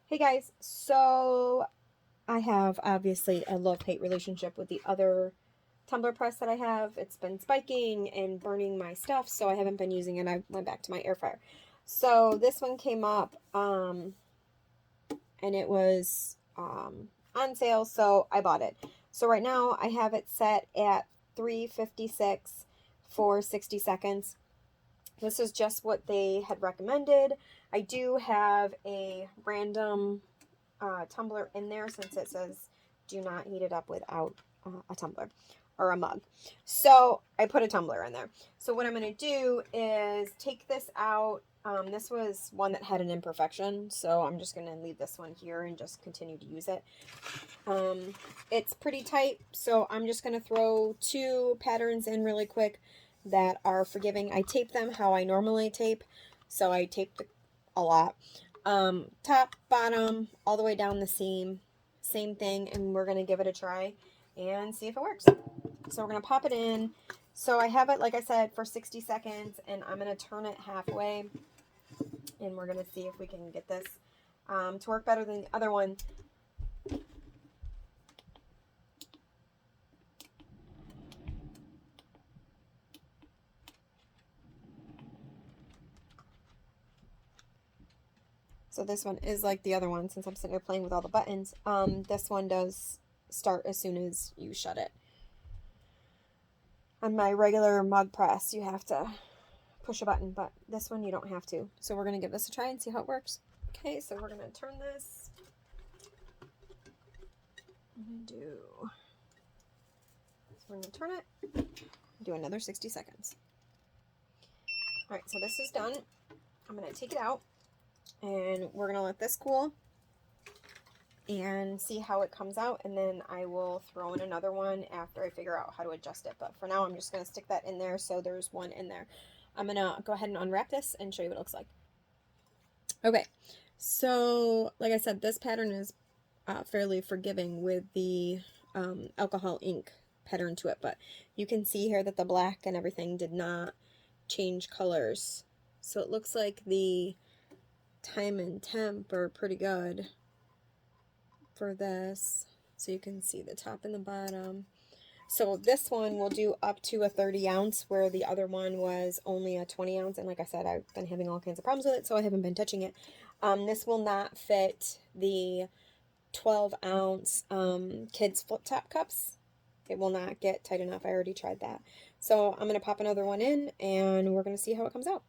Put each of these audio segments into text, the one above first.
Hey guys, so I have obviously a love-hate relationship with the other tumbler press that I have. It's been spiking and burning my stuff, so I haven't been using it. I went back to my air fryer. So this one came up, and it was on sale, so I bought it. So right now I have it set at 356 for 60 seconds. This is just what they had recommended. I do have a random tumbler in there since it says do not heat it up without a tumbler or a mug. So I put a tumbler in there. So what I'm going to do is take this out. This was one that had an imperfection, so I'm just going to leave this one here and just continue to use it. It's pretty tight, so I'm just going to throw two patterns in really quick that are forgiving. I tape them how I normally tape, so I taped a lot. Top, bottom, all the way down the seam, same thing, and we're going to give it a try and see if it works. So we're going to pop it in. So I have it, like I said, for 60 seconds, and I'm going to turn it halfway, and we're going to see if we can get this to work better than the other one. So this one is like the other one, since I'm sitting here playing with all the buttons. This one does start as soon as you shut it. On my regular mug press, you have to push a button, but this one you don't have to. So we're going to give this a try and see how it works. Okay, so we're going to turn this. So we're going to turn it, do another 60 seconds. All right, so this is done. I'm going to take it out, and we're going to let this cool and see how it comes out, and then I will throw in another one after I figure out how to adjust it. But for now, I'm just going to stick that in there so there's one in there. I'm going to go ahead and unwrap this and show you what it looks like. Okay, so like I said, this pattern is fairly forgiving with the alcohol ink pattern to it, but you can see here that the black and everything did not change colors. So it looks like the time and temp are pretty good for this. So you can see the top and the bottom. So this one will do up to a 30 ounce, where the other one was only a 20 ounce. And like I said, I've been having all kinds of problems with it, so I haven't been touching it. This will not fit the 12 ounce kids flip top cups. It will not get tight enough. I already tried that. So I'm going to pop another one in, and we're going to see how it comes out.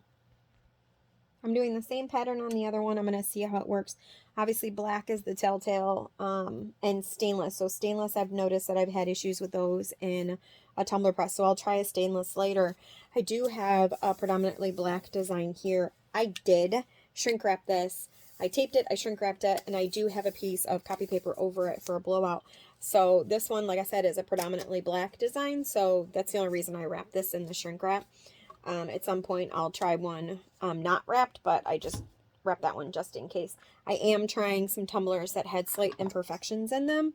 I'm doing the same pattern on the other one. I'm going to see how it works. Obviously, black is the telltale, and stainless. So stainless, I've noticed that I've had issues with those in a tumbler press. So I'll try a stainless later. I do have a predominantly black design here. I did shrink wrap this. I taped it, I shrink wrapped it, and I do have a piece of copy paper over it for a blowout. So this one, like I said, is a predominantly black design. So that's the only reason I wrap this in the shrink wrap. At some point, I'll try one not wrapped, but I just wrap that one just in case. I am trying some tumblers that had slight imperfections in them.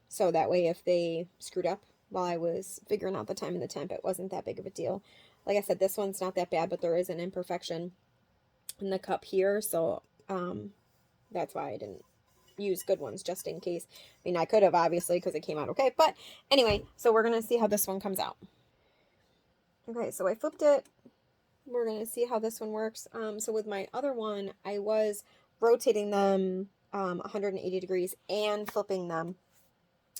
So that way, if they screwed up while I was figuring out the time and the temp, it wasn't that big of a deal. Like I said, this one's not that bad, but there is an imperfection in the cup here, so that's why I didn't use good ones, just in case. I mean, I could have, obviously, because it came out okay, but anyway, so we're going to see how this one comes out. Okay, so I flipped it. We're going to see how this one works. So with my other one, I was rotating them 180 degrees and flipping them.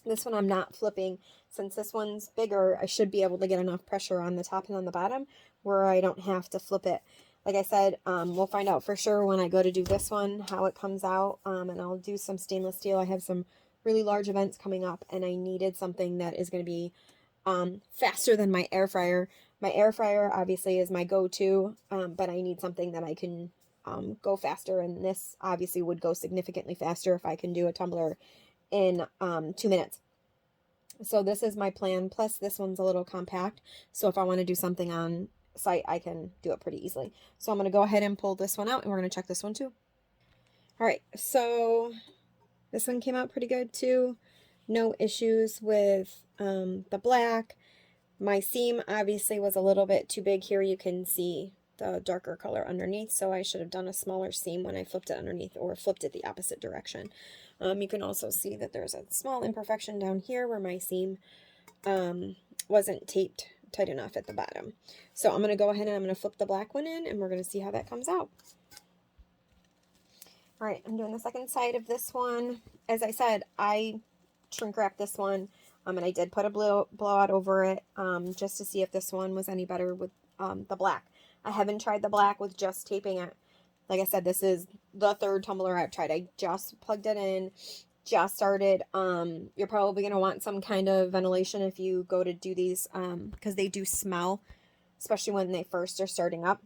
This one I'm not flipping. Since this one's bigger, I should be able to get enough pressure on the top and on the bottom where I don't have to flip it. Like I said, we'll find out for sure when I go to do this one how it comes out, and I'll do some stainless steel. I have some really large events coming up, and I needed something that is going to be faster than my air fryer. My air fryer obviously is my go-to, but I need something that I can go faster, and this obviously would go significantly faster if I can do a tumbler in 2 minutes. So this is my plan. Plus this one's a little compact, so if I want to do something on site, I can do it pretty easily. So I'm going to go ahead and pull this one out, and we're going to check this one too. All right, so this one came out pretty good too. No issues with the black. My seam obviously was a little bit too big here. You can see the darker color underneath, so I should have done a smaller seam when I flipped it underneath or flipped it the opposite direction. You can also see that there's a small imperfection down here where my seam wasn't taped tight enough at the bottom. So I'm going to go ahead and I'm going to flip the black one in, and we're going to see how that comes out. All right, I'm doing the second side of this one. As I said, I shrink wrapped this one, and I did put a blowout over it just to see if this one was any better with the black. I haven't tried the black with just taping it. Like I said, this is the third tumbler I've tried. I just plugged it in, just started. You're probably going to want some kind of ventilation if you go to do these because they do smell, especially when they first are starting up.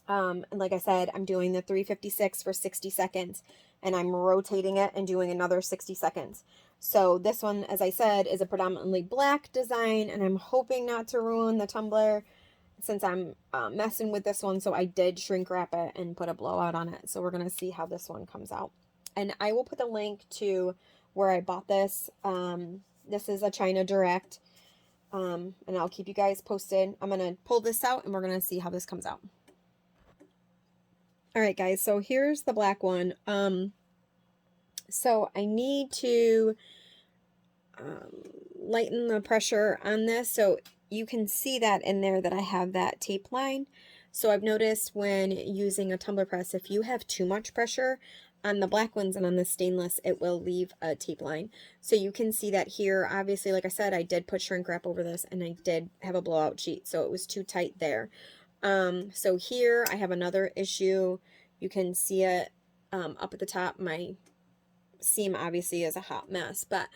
And like I said, I'm doing the 356 for 60 seconds, and I'm rotating it and doing another 60 seconds. So this one, as I said, is a predominantly black design, and I'm hoping not to ruin the tumbler since I'm messing with this one. So I did shrink wrap it and put a blowout on it. So we're going to see how this one comes out. And I will put the link to where I bought this. This is a China Direct, and I'll keep you guys posted. I'm going to pull this out, and we're going to see how this comes out. All right, guys, so here's the black one. So I need to lighten the pressure on this. So you can see that in there that I have that tape line. So I've noticed when using a tumbler press, if you have too much pressure on the black ones and on the stainless, it will leave a tape line. So you can see that here. Obviously, like I said, I did put shrink wrap over this, and I did have a blowout sheet, so it was too tight there. So here I have another issue. You can see it up at the top. My seam obviously is a hot mess, but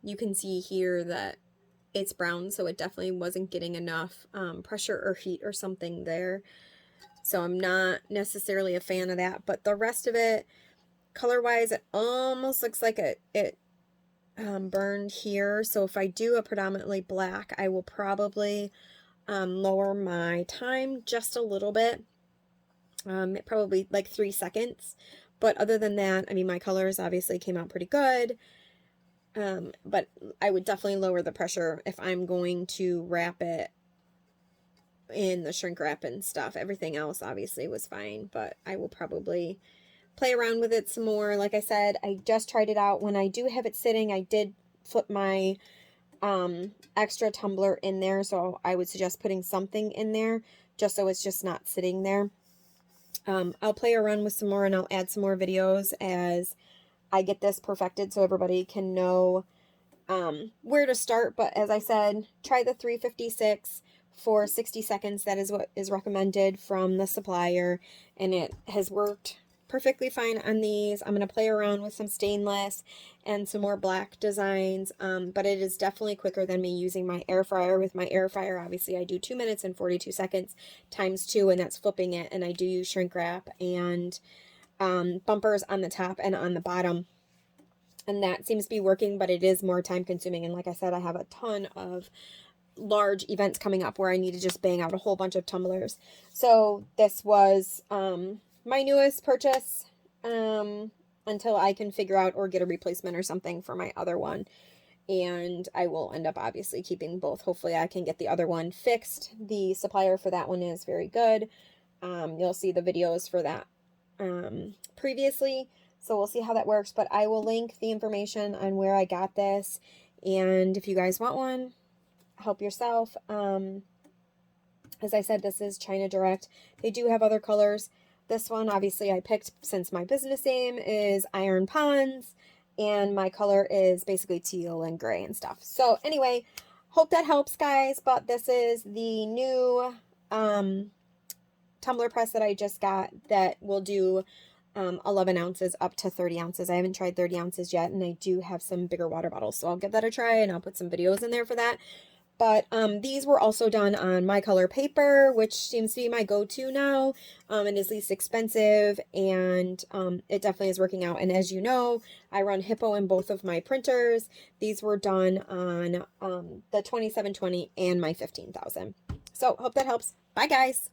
you can see here that it's brown, so it definitely wasn't getting enough pressure or heat or something there. So I'm not necessarily a fan of that, but the rest of it, color-wise, it almost looks like it burned here. So if I do a predominantly black, I will probably lower my time just a little bit, probably like 3 seconds. But other than that, I mean, my colors obviously came out pretty good. But I would definitely lower the pressure if I'm going to wrap it in the shrink wrap and stuff. Everything else obviously was fine, but I will probably play around with it some more. Like I said, I just tried it out. When I do have it sitting, I did flip my extra tumbler in there, so I would suggest putting something in there just so it's just not sitting there. I'll play around with some more, and I'll add some more videos as I get this perfected so everybody can know where to start. But as I said, try the 356 for 60 seconds. That is what is recommended from the supplier, and it has worked perfectly fine on these. I'm going to play around with some stainless and some more black designs, but it is definitely quicker than me using my air fryer. With my air fryer, obviously, I do 2 minutes and 42 seconds times 2, and that's flipping it, and I do use shrink wrap and bumpers on the top and on the bottom, and that seems to be working, but it is more time consuming. And like I said, I have a ton of large events coming up where I need to just bang out a whole bunch of tumblers. So this was my newest purchase until I can figure out or get a replacement or something for my other one. And I will end up obviously keeping both. Hopefully I can get the other one fixed. The supplier for that one is very good. You'll see the videos for that previously. So we'll see how that works. But I will link the information on where I got this. And if you guys want one, help yourself. As I said, this is China Direct. They do have other colors. This one, obviously, I picked since my business name is Iron Ponds, and my color is basically teal and gray and stuff. So anyway, hope that helps, guys. But this is the new tumbler press that I just got that will do 11 ounces up to 30 ounces. I haven't tried 30 ounces yet, and I do have some bigger water bottles, so I'll give that a try, and I'll put some videos in there for that. But these were also done on my color paper, which seems to be my go-to now, and is least expensive, and it definitely is working out. And as you know, I run Hippo in both of my printers. These were done on the 2720 and my 15,000. So hope that helps. Bye, guys.